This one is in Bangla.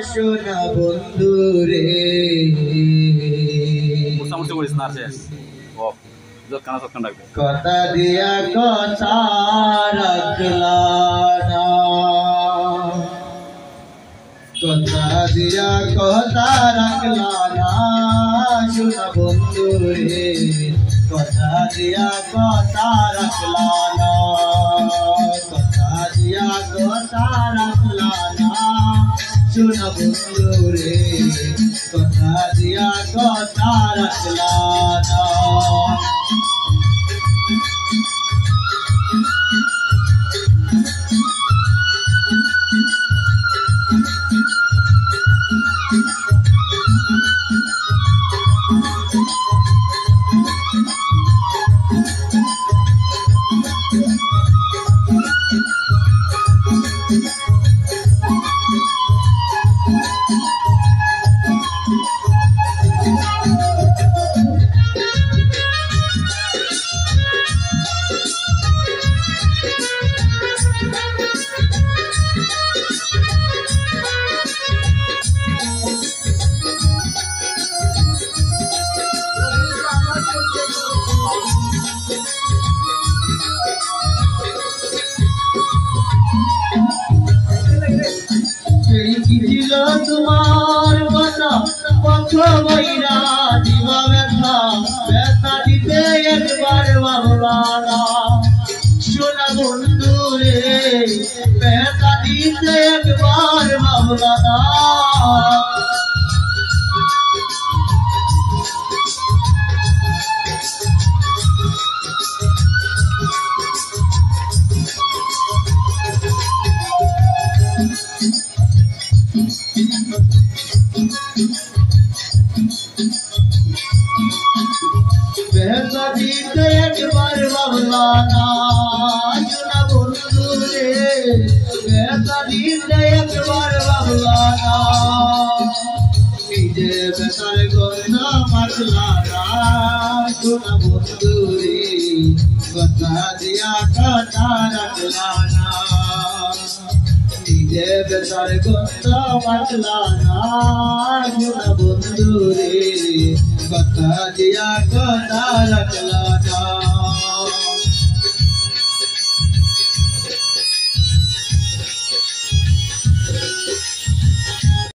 সোনা বন্ধু রে কথা দিয়া কথা রাখলা না কথা দিয়া কথা রাখলা না সোনা বন্ধু রে কথা দিয়া কথা রাখলা না কথা দিয়া কথা রাখলা না সোনা বন্ধু রে কথা দিয়া কথা রাখলা না তোমার কথা পথ বৈরা দিবা ব্যথা ব্যথা দিতে একবার ভাবলা না সোনা বন্ধু রে ব্যথা দিতে একবার ভাবলা না ব্যথা দিতে একবার ভাবলা না সোনা বন্ধু রে ব্যথা দিতে একবার ভাবলা না নিজে ব্যথার গন্ধ মাখলা না সোনা বন্ধু রে কথা দিয়া কথা রাখলা না নিজে ব্যথার গন্ধ মাখলা না সোনা বন্ধু রে কথা দিয়া কথা রাখলা